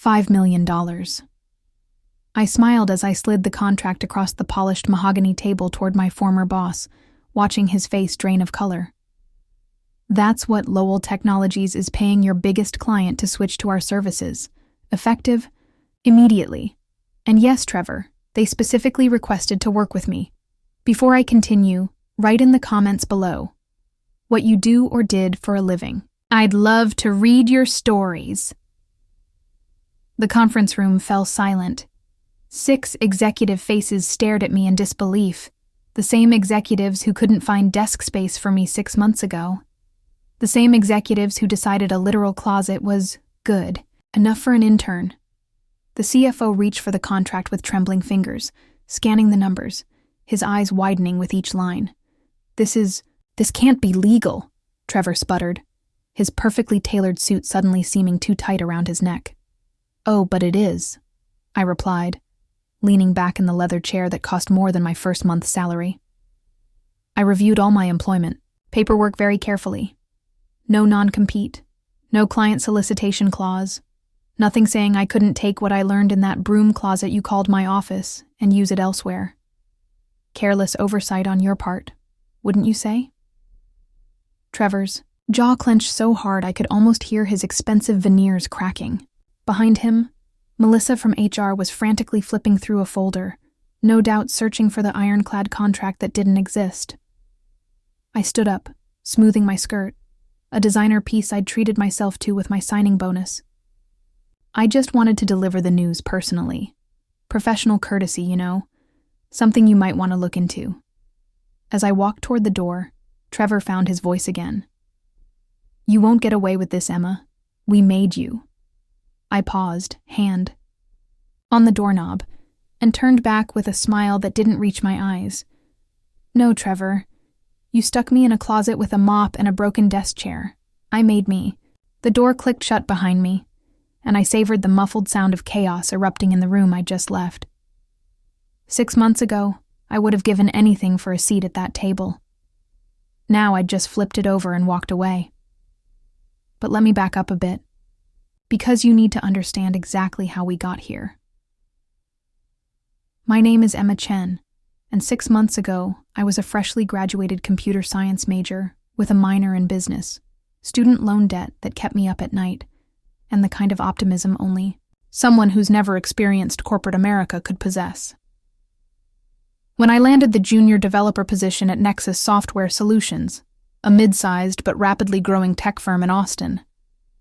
$5 million. I smiled as I slid the contract across the polished mahogany table toward my former boss, watching his face drain of color. That's what Lowell Technologies is paying your biggest client to switch to our services. Effective immediately. And yes, Trevor, they specifically requested to work with me. Before I continue, write in the comments below what you do or did for a living. I'd love to read your stories. The conference room fell silent. 6 executive faces stared at me in disbelief, the same executives who couldn't find desk space for me 6 months ago. The same executives who decided a literal closet was good, enough for an intern. The CFO reached for the contract with trembling fingers, scanning the numbers, his eyes widening with each line. This can't be legal, Trevor sputtered, his perfectly tailored suit suddenly seeming too tight around his neck. Oh, but it is, I replied, leaning back in the leather chair that cost more than my first month's salary. I reviewed all my employment, paperwork very carefully. No non-compete, no client solicitation clause, nothing saying I couldn't take what I learned in that broom closet you called my office and use it elsewhere. Careless oversight on your part, wouldn't you say? Trevor's jaw clenched so hard I could almost hear his expensive veneers cracking. Behind him, Melissa from HR was frantically flipping through a folder, no doubt searching for the ironclad contract that didn't exist. I stood up, smoothing my skirt, a designer piece I'd treated myself to with my signing bonus. I just wanted to deliver the news personally. Professional courtesy, you know. Something you might want to look into. As I walked toward the door, Trevor found his voice again. You won't get away with this, Emma. We made you. I paused, hand on the doorknob, and turned back with a smile that didn't reach my eyes. No, Trevor. You stuck me in a closet with a mop and a broken desk chair. I made me. The door clicked shut behind me, and I savored the muffled sound of chaos erupting in the room I'd just left. 6 months ago, I would have given anything for a seat at that table. Now I'd just flipped it over and walked away. But let me back up a bit, because you need to understand exactly how we got here. My name is Emma Chen, and 6 months ago, I was a freshly graduated computer science major with a minor in business, student loan debt that kept me up at night, and the kind of optimism only someone who's never experienced corporate America could possess. When I landed the junior developer position at Nexus Software Solutions, a mid-sized but rapidly growing tech firm in Austin,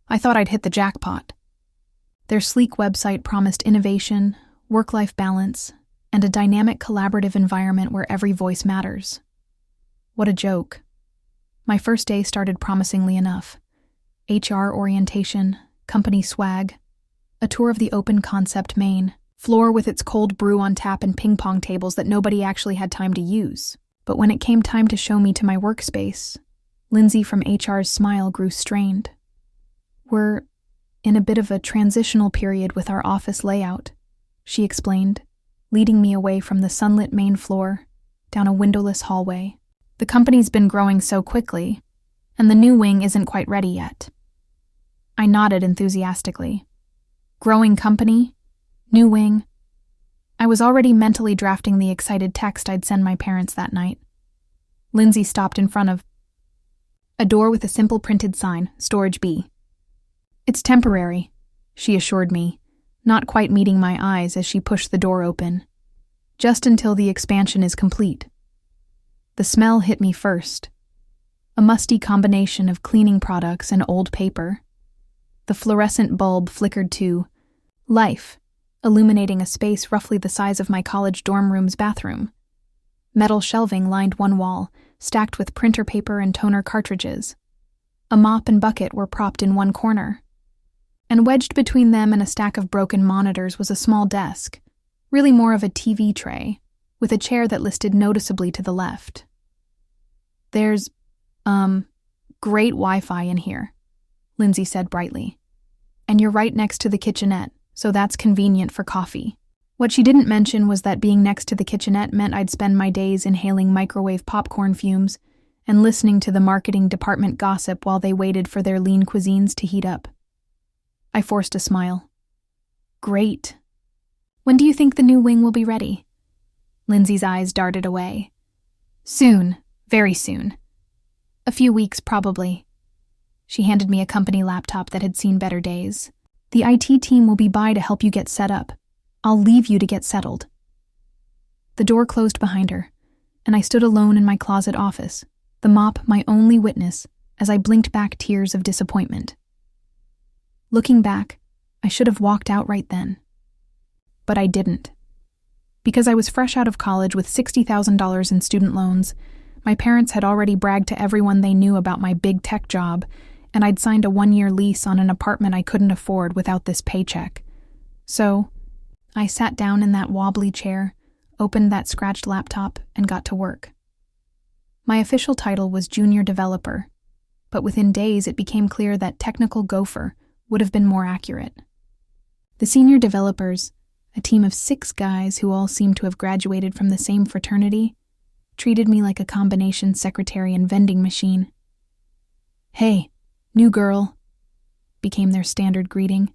I thought I'd hit the jackpot. Their sleek website promised innovation, work-life balance, and a dynamic collaborative environment where every voice matters. What a joke. My first day started promisingly enough. HR orientation, company swag, a tour of the open concept main, floor with its cold brew on tap and ping pong tables that nobody actually had time to use. But when it came time to show me to my workspace, Lindsay from HR's smile grew strained. We're in a bit of a transitional period with our office layout, she explained, leading me away from the sunlit main floor, down a windowless hallway. The company's been growing so quickly, and the new wing isn't quite ready yet. I nodded enthusiastically. Growing company? New wing? I was already mentally drafting the excited text I'd send my parents that night. Lindsay stopped in front of a door with a simple printed sign, Storage B. It's temporary, she assured me, not quite meeting my eyes as she pushed the door open. Just until the expansion is complete. The smell hit me first. A musty combination of cleaning products and old paper. The fluorescent bulb flickered to life, illuminating a space roughly the size of my college dorm room's bathroom. Metal shelving lined one wall, stacked with printer paper and toner cartridges. A mop and bucket were propped in one corner. And wedged between them and a stack of broken monitors was a small desk, really more of a TV tray, with a chair that listed noticeably to the left. There's, great Wi-Fi in here, Lindsay said brightly. And you're right next to the kitchenette, so that's convenient for coffee. What she didn't mention was that being next to the kitchenette meant I'd spend my days inhaling microwave popcorn fumes and listening to the marketing department gossip while they waited for their lean cuisines to heat up. I forced a smile. Great. When do you think the new wing will be ready? Lindsay's eyes darted away. Soon, very soon. A few weeks, probably. She handed me a company laptop that had seen better days. The IT team will be by to help you get set up. I'll leave you to get settled. The door closed behind her, and I stood alone in my closet office, the mop my only witness, as I blinked back tears of disappointment. Looking back, I should have walked out right then. But I didn't. Because I was fresh out of college with $60,000 in student loans, my parents had already bragged to everyone they knew about my big tech job, and I'd signed a 1-year lease on an apartment I couldn't afford without this paycheck. So, I sat down in that wobbly chair, opened that scratched laptop, and got to work. My official title was junior developer, but within days it became clear that technical gopher would have been more accurate. The senior developers, a team of 6 guys who all seemed to have graduated from the same fraternity, treated me like a combination secretary and vending machine. "Hey, new girl," became their standard greeting,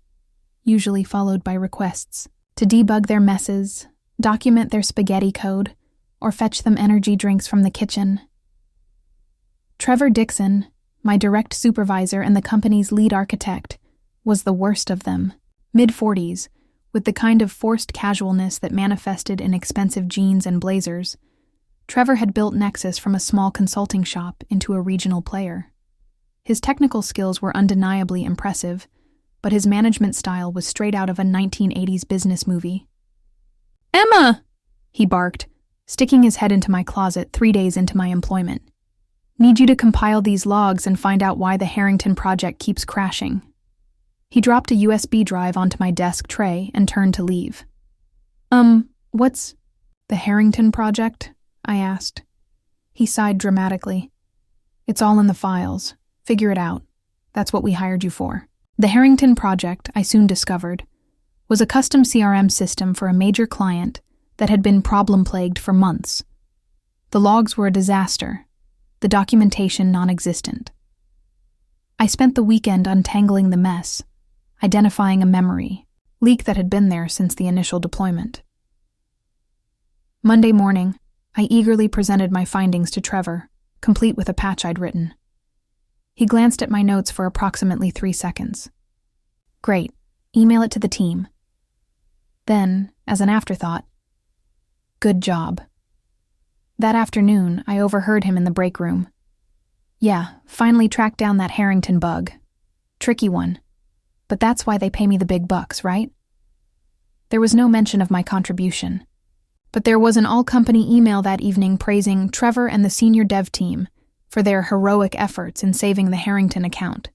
usually followed by requests to debug their messes, document their spaghetti code, or fetch them energy drinks from the kitchen. Trevor Dixon, my direct supervisor and the company's lead architect, was the worst of them, mid-40s, with the kind of forced casualness that manifested in expensive jeans and blazers. Trevor had built Nexus from a small consulting shop into a regional player. His technical skills were undeniably impressive, but his management style was straight out of a 1980s business movie. "Emma!" he barked, sticking his head into my closet 3 days into my employment. "Need you to compile these logs and find out why the Harrington project keeps crashing." He dropped a USB drive onto my desk tray and turned to leave. What's the Harrington project?" I asked. He sighed dramatically. "It's all in the files. Figure it out. That's what we hired you for." The Harrington project, I soon discovered, was a custom CRM system for a major client that had been problem-plagued for months. The logs were a disaster, the documentation non-existent. I spent the weekend untangling the mess, identifying a memory leak that had been there since the initial deployment. Monday morning, I eagerly presented my findings to Trevor, complete with a patch I'd written. He glanced at my notes for approximately 3 seconds. "Great, email it to the team." Then, as an afterthought, "Good job." That afternoon, I overheard him in the break room. "Yeah, finally tracked down that Harrington bug. Tricky one. But that's why they pay me the big bucks, right?" There was no mention of my contribution, but there was an all-company email that evening praising Trevor and the senior dev team for their heroic efforts in saving the Harrington account.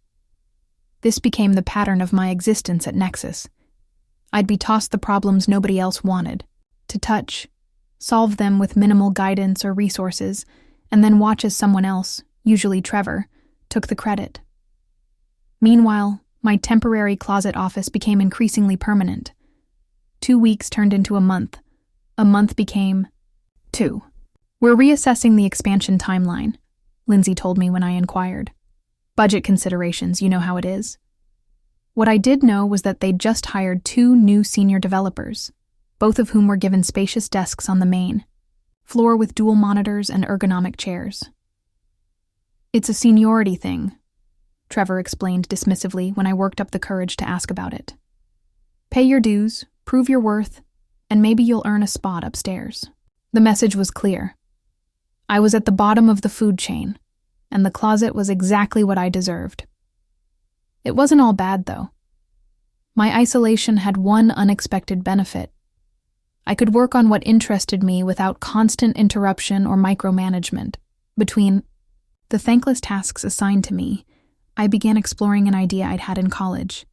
This became the pattern of my existence at Nexus. I'd be tossed the problems nobody else wanted to touch, solve them with minimal guidance or resources, and then watch as someone else, usually Trevor, took the credit. Meanwhile, my temporary closet office became increasingly permanent. 2 weeks turned into a month. A month became 2. "We're reassessing the expansion timeline," Lindsay told me when I inquired. "Budget considerations, you know how it is." What I did know was that they'd just hired 2 new senior developers, both of whom were given spacious desks on the main floor with dual monitors and ergonomic chairs. "It's a seniority thing," Trevor explained dismissively when I worked up the courage to ask about it. "Pay your dues, prove your worth, and maybe you'll earn a spot upstairs." The message was clear. I was at the bottom of the food chain, and the closet was exactly what I deserved. It wasn't all bad, though. My isolation had one unexpected benefit. I could work on what interested me without constant interruption or micromanagement. Between the thankless tasks assigned to me, I began exploring an idea I'd had in college,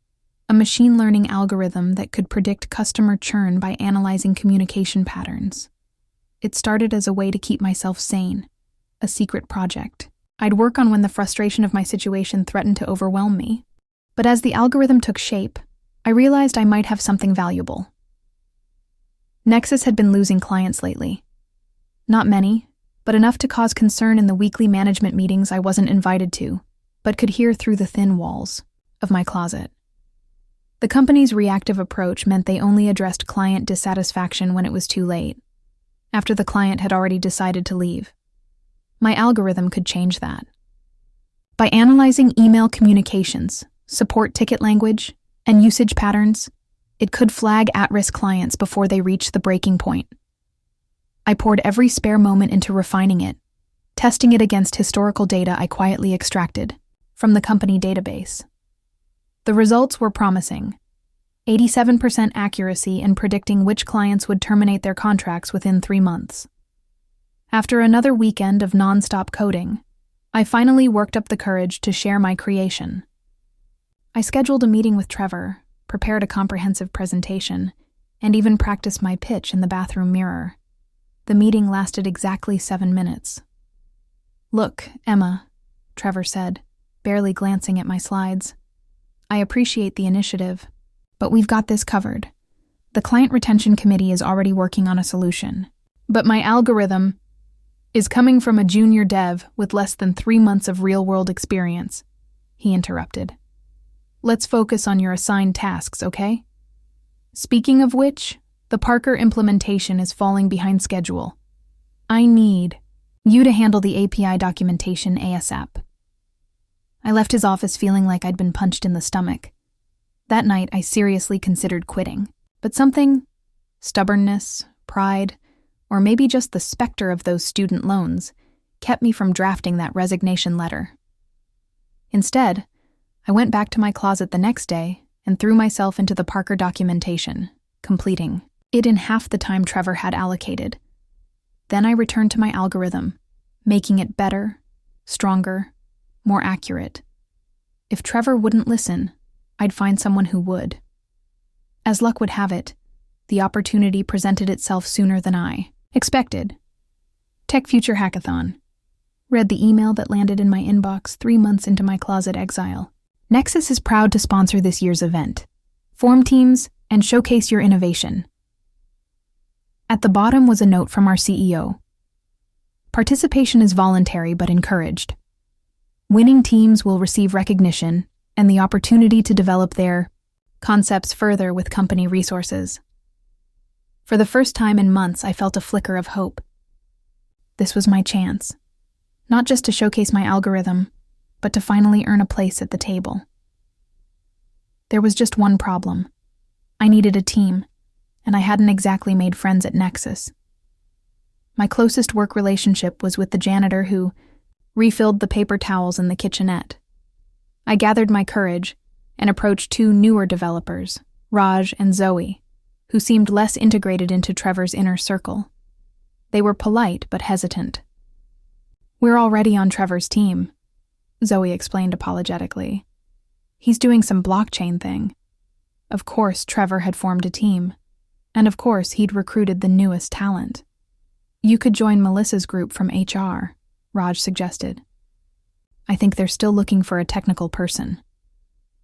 a machine learning algorithm that could predict customer churn by analyzing communication patterns. It started as a way to keep myself sane, a secret project I'd work on when the frustration of my situation threatened to overwhelm me. But as the algorithm took shape, I realized I might have something valuable. Nexus had been losing clients lately. Not many, but enough to cause concern in the weekly management meetings I wasn't invited to, but could hear through the thin walls of my closet. The company's reactive approach meant they only addressed client dissatisfaction when it was too late, after the client had already decided to leave. My algorithm could change that. By analyzing email communications, support ticket language, and usage patterns, it could flag at-risk clients before they reached the breaking point. I poured every spare moment into refining it, testing it against historical data I quietly extracted from the company database. The results were promising. 87% accuracy in predicting which clients would terminate their contracts within 3 months. After another weekend of non-stop coding, I finally worked up the courage to share my creation. I scheduled a meeting with Trevor, prepared a comprehensive presentation, and even practiced my pitch in the bathroom mirror. The meeting lasted exactly 7 minutes. "Look, Emma," Trevor said, barely glancing at my slides. "I appreciate the initiative, but we've got this covered. The client retention committee is already working on a solution. But my algorithm is coming from a junior dev with less than 3 months of real-world experience," he interrupted. "Let's focus on your assigned tasks, okay? Speaking of which, the Parker implementation is falling behind schedule. I need you to handle the API documentation ASAP." I left his office feeling like I'd been punched in the stomach. That night, I seriously considered quitting, but something, stubbornness, pride, or maybe just the specter of those student loans, kept me from drafting that resignation letter. Instead, I went back to my closet the next day and threw myself into the Parker documentation, completing it in half the time Trevor had allocated. Then I returned to my algorithm, making it better, stronger, more accurate. If Trevor wouldn't listen, I'd find someone who would. As luck would have it, the opportunity presented itself sooner than I expected. Tech Future Hackathon. Read the email that landed in my inbox 3 months into my closet exile. Nexus is proud to sponsor this year's event. Form teams and showcase your innovation. At the bottom was a note from our CEO. Participation is voluntary but encouraged. Winning teams will receive recognition and the opportunity to develop their concepts further with company resources. For the first time in months, I felt a flicker of hope. This was my chance, not just to showcase my algorithm, but to finally earn a place at the table. There was just one problem. I needed a team, and I hadn't exactly made friends at Nexus. My closest work relationship was with the janitor who refilled the paper towels in the kitchenette. I gathered my courage and approached 2 newer developers, Raj and Zoe, who seemed less integrated into Trevor's inner circle. They were polite but hesitant. "We're already on Trevor's team," Zoe explained apologetically. "He's doing some blockchain thing." Of course, Trevor had formed a team, and of course, he'd recruited the newest talent. "You could join Melissa's group from HR," Raj suggested. "I think they're still looking for a technical person."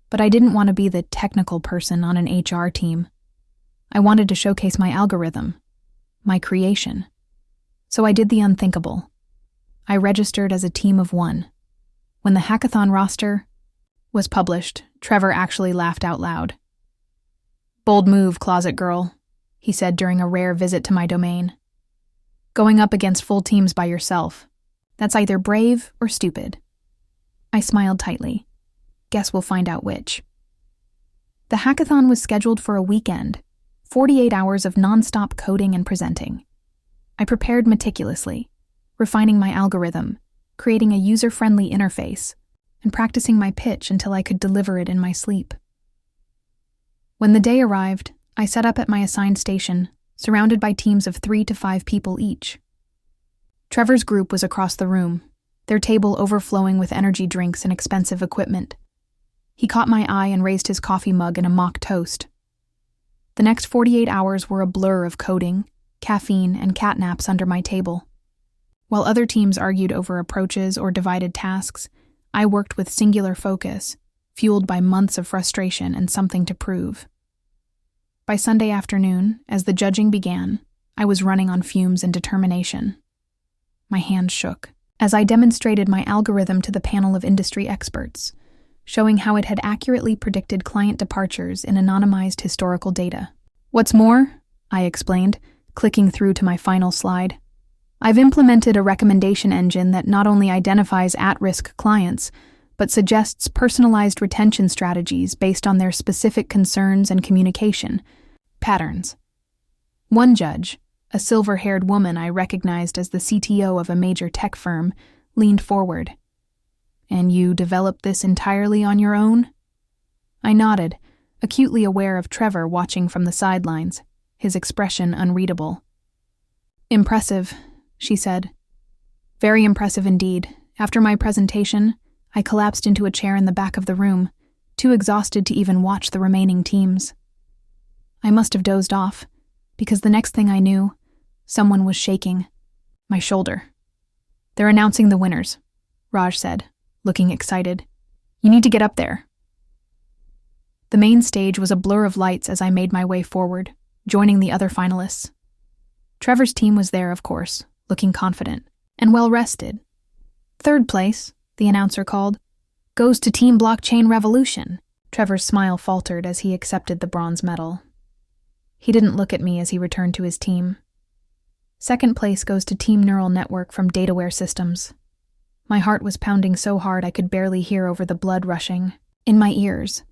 But I didn't want to be the technical person on an HR team. I wanted to showcase my algorithm, my creation. So I did the unthinkable. I registered as a team of 1. When the hackathon roster was published, Trevor actually laughed out loud. "Bold move, closet girl," he said during a rare visit to my domain. "Going up against full teams by yourself. That's either brave or stupid." I smiled tightly. Guess we'll find out which. The hackathon was scheduled for a weekend, 48 hours of non-stop coding and presenting. I prepared meticulously, refining my algorithm, creating a user-friendly interface, and practicing my pitch until I could deliver it in my sleep. When the day arrived, I set up at my assigned station, surrounded by teams of 3 to 5 people each. Trevor's group was across the room, their table overflowing with energy drinks and expensive equipment. He caught my eye and raised his coffee mug in a mock toast. The next 48 hours were a blur of coding, caffeine, and catnaps under my table. While other teams argued over approaches or divided tasks, I worked with singular focus, fueled by months of frustration and something to prove. By Sunday afternoon, as the judging began, I was running on fumes and determination. My hands shook as I demonstrated my algorithm to the panel of industry experts, showing how it had accurately predicted client departures in anonymized historical data. "What's more," I explained, clicking through to my final slide, "I've implemented a recommendation engine that not only identifies at-risk clients, but suggests personalized retention strategies based on their specific concerns and communication patterns." One judge, a silver-haired woman I recognized as the CTO of a major tech firm, leaned forward. "And you developed this entirely on your own?" I nodded, acutely aware of Trevor watching from the sidelines, his expression unreadable. "Impressive," she said. "Very impressive indeed. After my presentation, I collapsed into a chair in the back of the room, too exhausted to even watch the remaining teams. I must have dozed off, because the next thing I knew, someone was shaking my shoulder. "They're announcing the winners," Raj said, looking excited. "You need to get up there." The main stage was a blur of lights as I made my way forward, joining the other finalists. Trevor's team was there, of course, looking confident and well-rested. "Third place," the announcer called, "goes to Team Blockchain Revolution." Trevor's smile faltered as he accepted the bronze medal. He didn't look at me as he returned to his team. "Second place goes to Team Neural Network from Dataware Systems." My heart was pounding so hard I could barely hear over the blood rushing in my ears.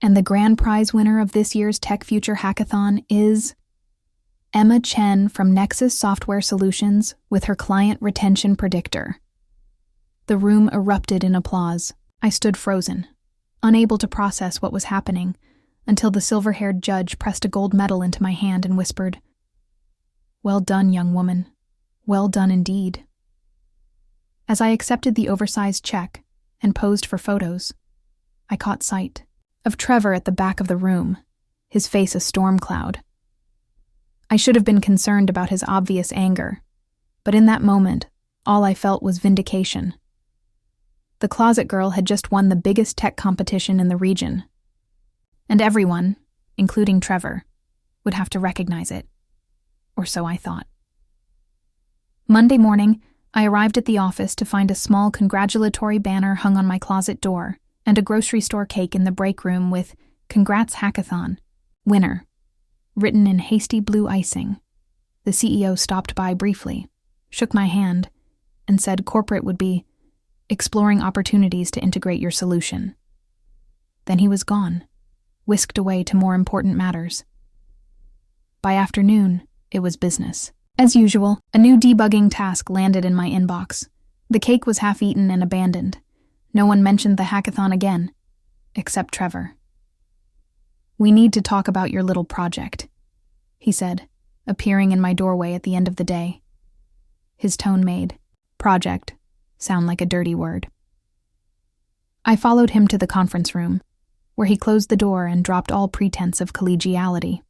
"And the grand prize winner of this year's Tech Future Hackathon is Emma Chen from Nexus Software Solutions with her client retention predictor." The room erupted in applause. I stood frozen, unable to process what was happening, until the silver-haired judge pressed a gold medal into my hand and whispered, "Well done, young woman. Well done indeed." As I accepted the oversized check and posed for photos, I caught sight of Trevor at the back of the room, his face a storm cloud. I should have been concerned about his obvious anger, but in that moment, all I felt was vindication. The Closet Girl had just won the biggest tech competition in the region, and everyone, including Trevor, would have to recognize it. Or so I thought. Monday morning, I arrived at the office to find a small congratulatory banner hung on my closet door and a grocery store cake in the break room with "Congrats Hackathon, winner," written in hasty blue icing. The CEO stopped by briefly, shook my hand, and said corporate would be exploring opportunities to integrate your solution. Then he was gone, whisked away to more important matters. By afternoon, it was business. As usual, a new debugging task landed in my inbox. The cake was half-eaten and abandoned. No one mentioned the hackathon again, except Trevor. "We need to talk about your little project," he said, appearing in my doorway at the end of the day. His tone made "project" sound like a dirty word. I followed him to the conference room, where he closed the door and dropped all pretense of collegiality.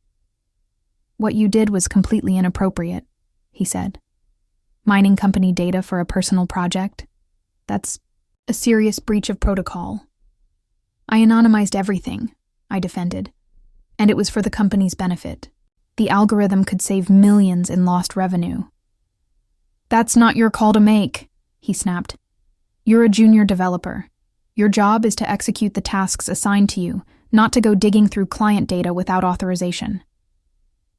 "What you did was completely inappropriate," he said. "Mining company data for a personal project? That's a serious breach of protocol." "I anonymized everything," I defended, "and it was for the company's benefit. The algorithm could save millions in lost revenue." "That's not your call to make," he snapped. "You're a junior developer. Your job is to execute the tasks assigned to you, not to go digging through client data without authorization."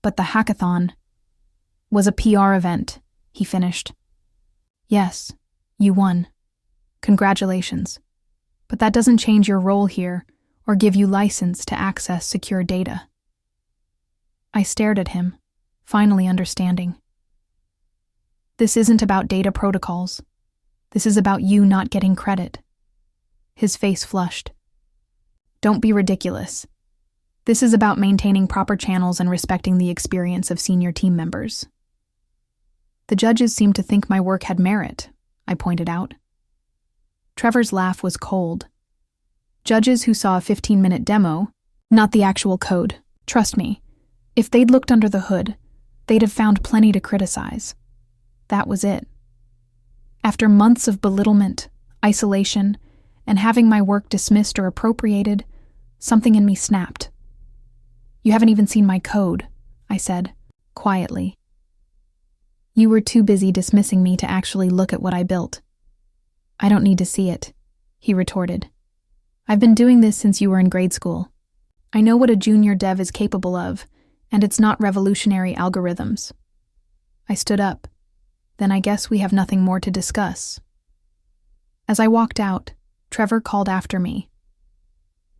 "But the hackathon was a PR event," he finished. "Yes, you won. Congratulations. But that doesn't change your role here or give you license to access secure data." I stared at him, finally understanding. "This isn't about data protocols. This is about you not getting credit." His face flushed. "Don't be ridiculous. This is about maintaining proper channels and respecting the experience of senior team members." "The judges seemed to think my work had merit," I pointed out. Trevor's laugh was cold. "Judges who saw a 15-minute demo, not the actual code. Trust me, if they'd looked under the hood, they'd have found plenty to criticize. That was it. After months of belittlement, isolation, and having my work dismissed or appropriated, something in me snapped. "You haven't even seen my code," I said, quietly. "You were too busy dismissing me to actually look at what I built." "I don't need to see it," he retorted. I've been doing this since you were in grade school. I know what a junior dev is capable of, and it's not revolutionary algorithms. I stood up. Then I guess we have nothing more to discuss. As I walked out, Trevor called after me.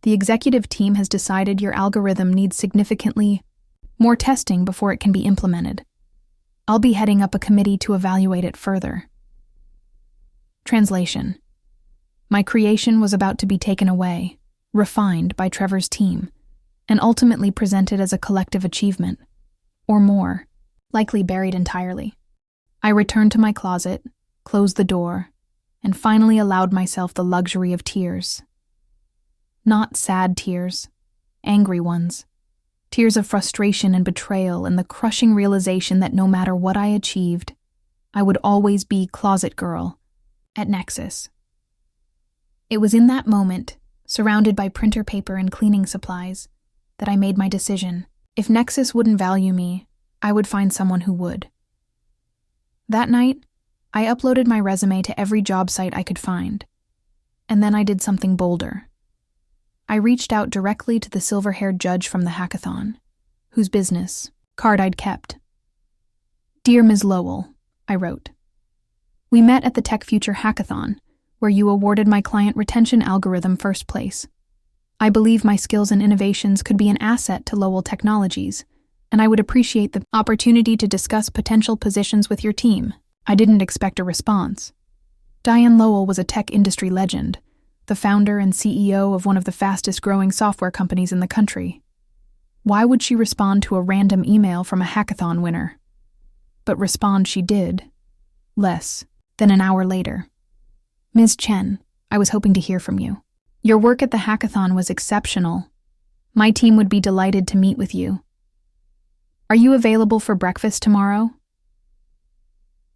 The executive team has decided your algorithm needs significantly more testing before it can be implemented. I'll be heading up a committee to evaluate it further. Translation. My creation was about to be taken away, refined by Trevor's team, and ultimately presented as a collective achievement, or more, likely buried entirely. I returned to my closet, closed the door, and finally allowed myself the luxury of tears. Not sad tears, angry ones. Tears of frustration and betrayal and the crushing realization that no matter what I achieved, I would always be closet girl at Nexus. It was in that moment, surrounded by printer paper and cleaning supplies, that I made my decision. If Nexus wouldn't value me, I would find someone who would. That night, I uploaded my resume to every job site I could find. And then I did something bolder. I reached out directly to the silver-haired judge from the hackathon, whose business card I'd kept. Dear Ms. Lowell, I wrote. We met at the Tech Future Hackathon, where you awarded my client retention algorithm first place. I believe my skills and innovations could be an asset to Lowell Technologies, and I would appreciate the opportunity to discuss potential positions with your team. I didn't expect a response. Diane Lowell was a tech industry legend, the founder and CEO of one of the fastest-growing software companies in the country. Why would she respond to a random email from a hackathon winner? But respond she did, less than an hour later. Ms. Chen, I was hoping to hear from you. Your work at the hackathon was exceptional. My team would be delighted to meet with you. Are you available for breakfast tomorrow?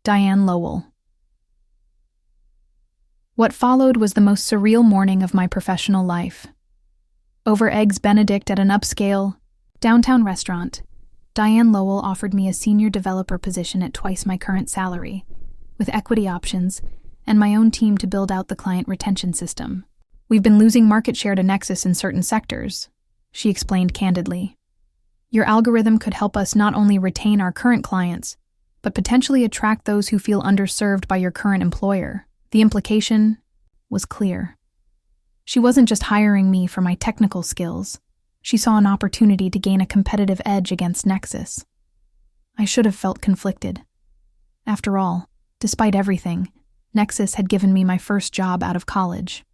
Diane Lowell. What followed was the most surreal morning of my professional life. Over Eggs Benedict at an upscale, downtown restaurant, Diane Lowell offered me a senior developer position at twice my current salary, with equity options and my own team to build out the client retention system. We've been losing market share to Nexus in certain sectors, she explained candidly. Your algorithm could help us not only retain our current clients, but potentially attract those who feel underserved by your current employer. The implication was clear. She wasn't just hiring me for my technical skills. She saw an opportunity to gain a competitive edge against Nexus. I should have felt conflicted. After all, despite everything, Nexus had given me my first job out of college.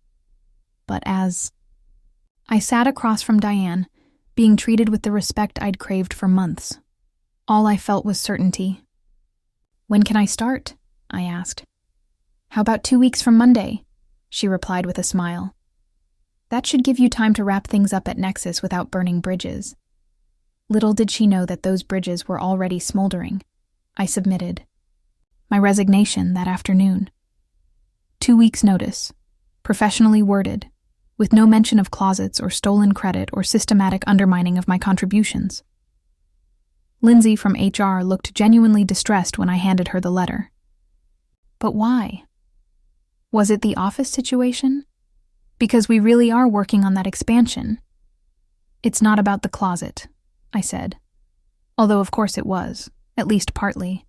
But as I sat across from Diane, being treated with the respect I'd craved for months, all I felt was certainty. When can I start? I asked. How about 2 weeks from Monday? She replied with a smile. That should give you time to wrap things up at Nexus without burning bridges. Little did she know that those bridges were already smoldering. I submitted my resignation that afternoon. 2 weeks' notice, professionally worded, with no mention of closets or stolen credit or systematic undermining of my contributions. Lindsay from HR looked genuinely distressed when I handed her the letter. But why? Was it the office situation? Because we really are working on that expansion. It's not about the closet, I said. Although of course it was, at least partly.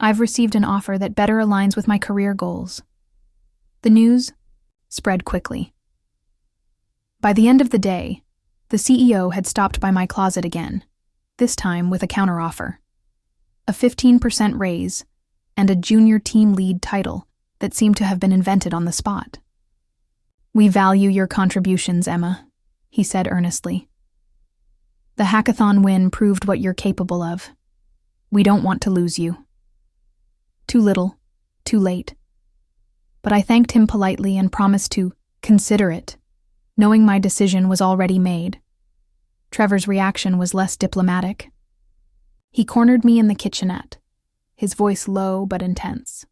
I've received an offer that better aligns with my career goals. The news spread quickly. By the end of the day, the CEO had stopped by my closet again, this time with a counteroffer. A 15% raise and a junior team lead title that seemed to have been invented on the spot. We value your contributions, Emma, he said earnestly. The hackathon win proved what you're capable of. We don't want to lose you. Too little, too late. But I thanked him politely and promised to consider it, knowing my decision was already made. Trevor's reaction was less diplomatic. He cornered me in the kitchenette, his voice low but intense.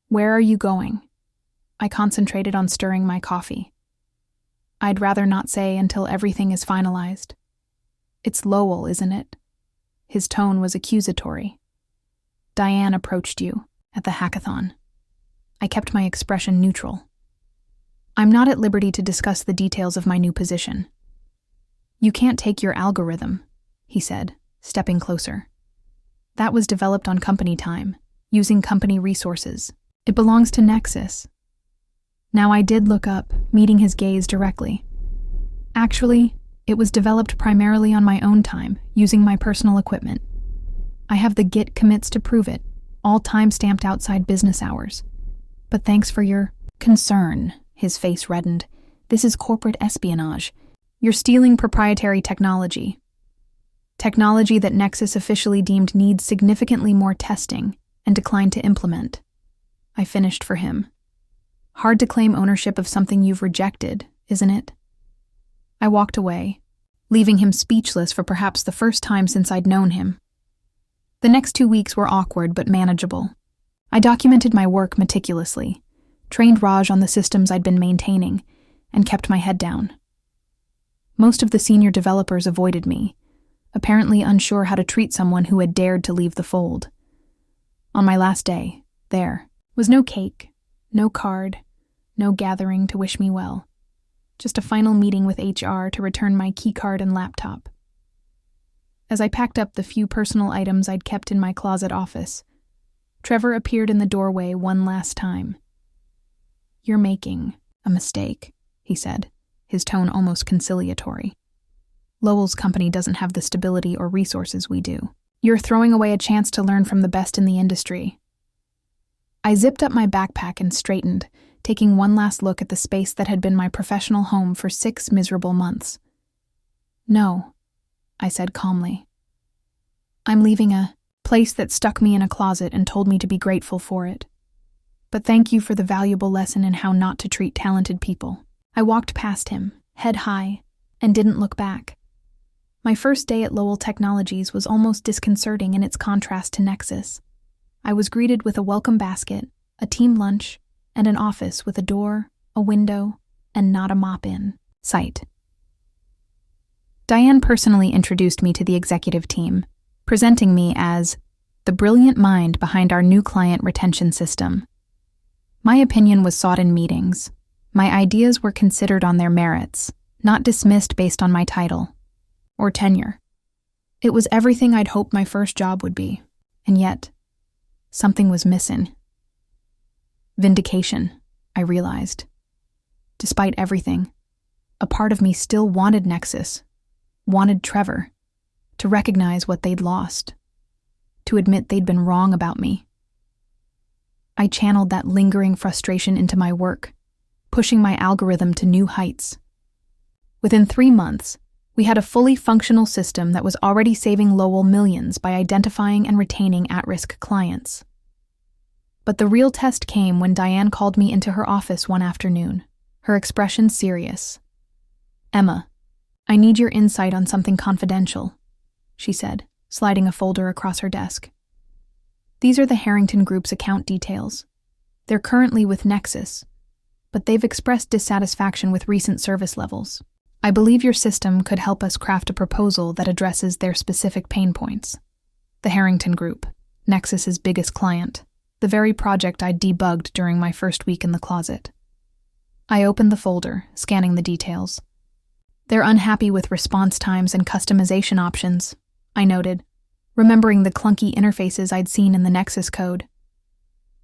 Where are you going? I concentrated on stirring my coffee. I'd rather not say until everything is finalized. It's Lowell, isn't it? His tone was accusatory. Diane approached you at the hackathon. I kept my expression neutral. I'm not at liberty to discuss the details of my new position. You can't take your algorithm, he said, stepping closer. That was developed on company time, using company resources. It belongs to Nexus. Now I did look up, meeting his gaze directly. Actually, it was developed primarily on my own time, using my personal equipment. I have the Git commits to prove it, all time-stamped outside business hours. But thanks for your concern, his face reddened. This is corporate espionage. You're stealing proprietary technology. Technology that Nexus officially deemed needs significantly more testing and declined to implement. I finished for him. Hard to claim ownership of something you've rejected, isn't it? I walked away, leaving him speechless for perhaps the first time since I'd known him. The next 2 weeks were awkward but manageable. I documented my work meticulously, trained Raj on the systems I'd been maintaining, and kept my head down. Most of the senior developers avoided me, apparently unsure how to treat someone who had dared to leave the fold. On my last day, there was no cake, no card, no gathering to wish me well. Just a final meeting with HR to return my keycard and laptop. As I packed up the few personal items I'd kept in my closet office, Trevor appeared in the doorway one last time. "You're making a mistake," he said, his tone almost conciliatory. "Lowell's company doesn't have the stability or resources we do. You're throwing away a chance to learn from the best in the industry." I zipped up my backpack and straightened, taking one last look at the space that had been my professional home for 6 miserable months. "No," I said calmly. "I'm leaving a place that stuck me in a closet and told me to be grateful for it. But thank you for the valuable lesson in how not to treat talented people." I walked past him, head high, and didn't look back. My first day at Lowell Technologies was almost disconcerting in its contrast to Nexus. I was greeted with a welcome basket, a team lunch, and an office with a door, a window, and not a mop in sight. Diane personally introduced me to the executive team, presenting me as the brilliant mind behind our new client retention system. My opinion was sought in meetings. My ideas were considered on their merits, not dismissed based on my title or tenure. It was everything I'd hoped my first job would be, and yet, something was missing. Vindication, I realized. Despite everything, a part of me still wanted Nexus, wanted Trevor, to recognize what they'd lost, to admit they'd been wrong about me. I channeled that lingering frustration into my work, pushing my algorithm to new heights. Within 3 months, we had a fully functional system that was already saving Lowell millions by identifying and retaining at-risk clients. But the real test came when Diane called me into her office one afternoon, her expression serious. "Emma, I need your insight on something confidential," she said, sliding a folder across her desk. "These are the Harrington Group's account details. They're currently with Nexus, but they've expressed dissatisfaction with recent service levels. I believe your system could help us craft a proposal that addresses their specific pain points." The Harrington Group, Nexus's biggest client, the very project I debugged during my first week in the closet. I opened the folder, scanning the details. "They're unhappy with response times and customization options," I noted, remembering the clunky interfaces I'd seen in the Nexus code.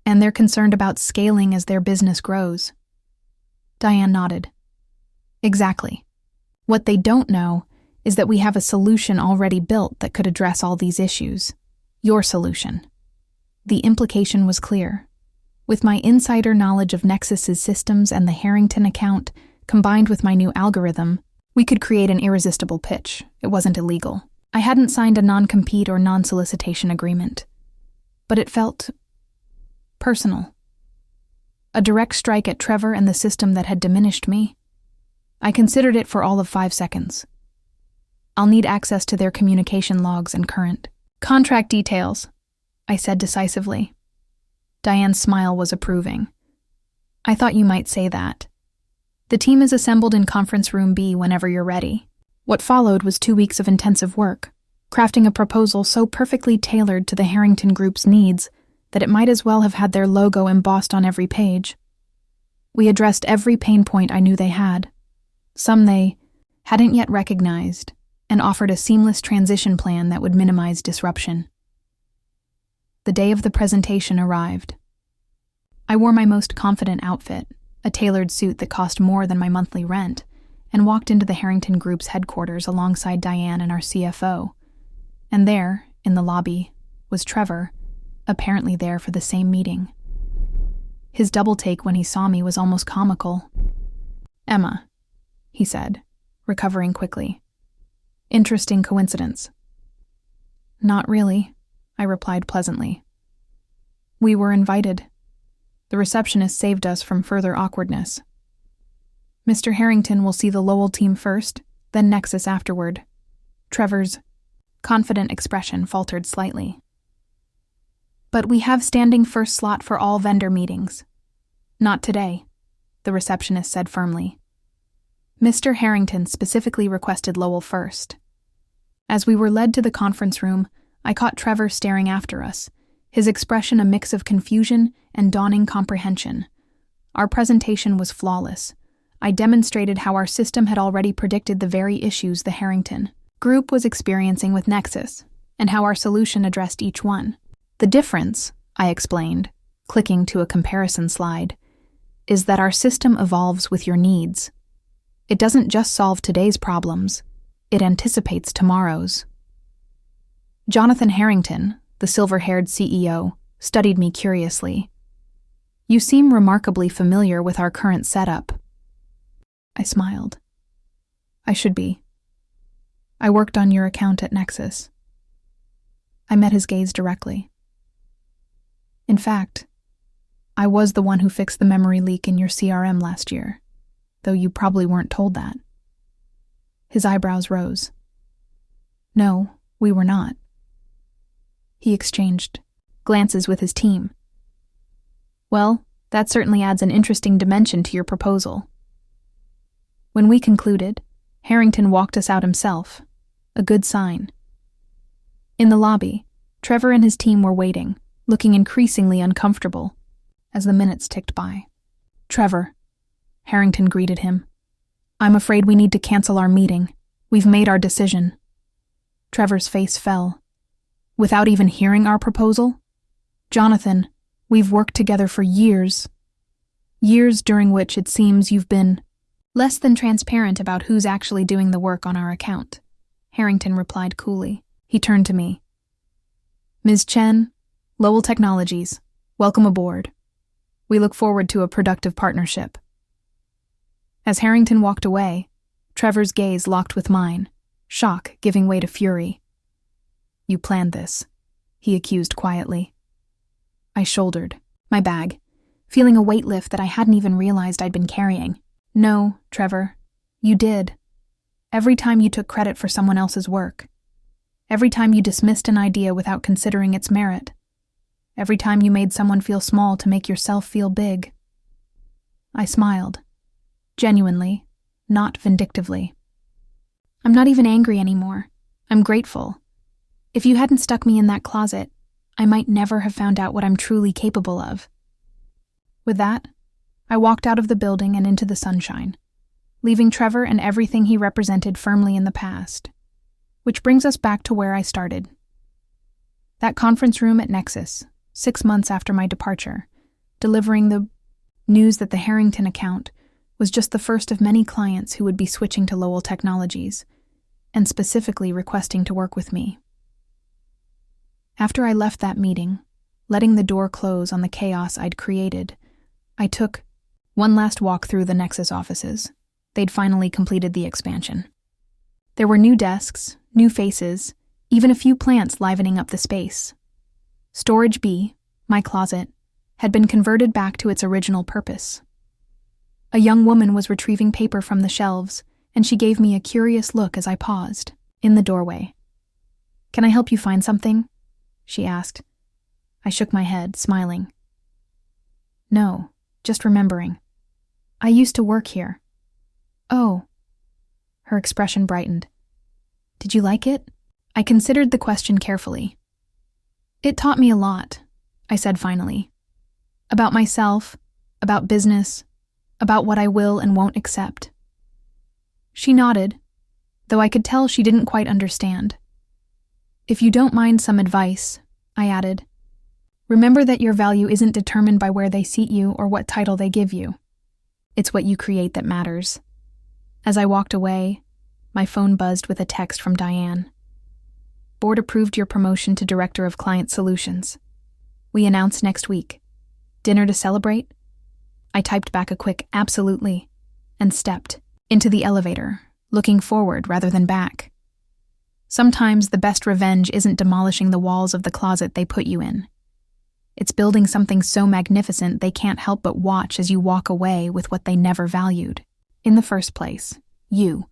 "And they're concerned about scaling as their business grows." Diane nodded. "Exactly. What they don't know is that we have a solution already built that could address all these issues. Your solution." The implication was clear. With my insider knowledge of Nexus's systems and the Harrington account, combined with my new algorithm, we could create an irresistible pitch. It wasn't illegal. I hadn't signed a non-compete or non-solicitation agreement. But it felt personal. A direct strike at Trevor and the system that had diminished me. I considered it for all of 5 seconds. "I'll need access to their communication logs and current contract details," I said decisively. Diane's smile was approving. "I thought you might say that. The team is assembled in Conference Room B whenever you're ready." What followed was 2 weeks of intensive work, crafting a proposal so perfectly tailored to the Harrington Group's needs that it might as well have had their logo embossed on every page. We addressed every pain point I knew they had. Some they hadn't yet recognized, and offered a seamless transition plan that would minimize disruption. The day of the presentation arrived. I wore my most confident outfit, a tailored suit that cost more than my monthly rent, and walked into the Harrington Group's headquarters alongside Diane and our CFO. And there, in the lobby, was Trevor, apparently there for the same meeting. His double take when he saw me was almost comical. "Emma," he said, recovering quickly. "Interesting coincidence." "Not really," I replied pleasantly. "We were invited. The receptionist saved us from further awkwardness. Mr. Harrington will see the Lowell team first, then Nexus afterward." Trevor's confident expression faltered slightly. "But we have standing first slot for all vendor meetings." "Not today," the receptionist said firmly. "Mr. Harrington specifically requested Lowell first." As we were led to the conference room, I caught Trevor staring after us, his expression a mix of confusion and dawning comprehension. Our presentation was flawless. I demonstrated how our system had already predicted the very issues the Harrington Group was experiencing with Nexus, and how our solution addressed each one. "The difference," I explained, clicking to a comparison slide, "is that our system evolves with your needs. It doesn't just solve today's problems, it anticipates tomorrow's." Jonathan Harrington, the silver-haired CEO, studied me curiously. "You seem remarkably familiar with our current setup." I smiled. "I should be. I worked on your account at Nexus." I met his gaze directly. "In fact, I was the one who fixed the memory leak in your CRM last year, though you probably weren't told that." His eyebrows rose. "No, we were not." He exchanged glances with his team. "Well, that certainly adds an interesting dimension to your proposal." When we concluded, Harrington walked us out himself, a good sign. In the lobby, Trevor and his team were waiting, looking increasingly uncomfortable as the minutes ticked by. "Trevor," Harrington greeted him, "I'm afraid we need to cancel our meeting. We've made our decision." Trevor's face fell. "Without even hearing our proposal? Jonathan, we've worked together for years. Years during which it seems you've been less than transparent about who's actually doing the work on our account," Harrington replied coolly. He turned to me. "Ms. Chen, Lowell Technologies, welcome aboard. We look forward to a productive partnership." As Harrington walked away, Trevor's gaze locked with mine, shock giving way to fury. "You planned this," he accused quietly. I shouldered my bag, feeling a weight lift that I hadn't even realized I'd been carrying. "No, Trevor, you did. Every time you took credit for someone else's work. Every time you dismissed an idea without considering its merit. Every time you made someone feel small to make yourself feel big." I smiled. Genuinely, not vindictively. "I'm not even angry anymore. I'm grateful. If you hadn't stuck me in that closet, I might never have found out what I'm truly capable of." With that, I walked out of the building and into the sunshine, leaving Trevor and everything he represented firmly in the past. Which brings us back to where I started. That conference room at Nexus, 6 months after my departure, delivering the news that the Harrington account was just the first of many clients who would be switching to Lowell Technologies, and specifically requesting to work with me. After I left that meeting, letting the door close on the chaos I'd created, I took one last walk through the Nexus offices. They'd finally completed the expansion. There were new desks, new faces, even a few plants livening up the space. Storage B, my closet, had been converted back to its original purpose. A young woman was retrieving paper from the shelves, and she gave me a curious look as I paused in the doorway. "Can I help you find something?" she asked. I shook my head, smiling. "No, just remembering. I used to work here." "Oh." Her expression brightened. "Did you like it?" I considered the question carefully. "It taught me a lot," I said finally. "About myself, about business, about what I will and won't accept. She nodded, though I could tell she didn't quite understand. If you don't mind some advice, I added, remember that your value isn't determined by where they seat you or what title they give you. It's what you create that matters. As I walked away, my phone buzzed with a text from Diane. Board approved your promotion to Director of Client Solutions. We announce next week. Dinner to celebrate? I typed back a quick absolutely and stepped into the elevator, looking forward rather than back. Sometimes the best revenge isn't demolishing the walls of the closet they put you in. It's building something so magnificent they can't help but watch as you walk away with what they never valued. In the first place, you,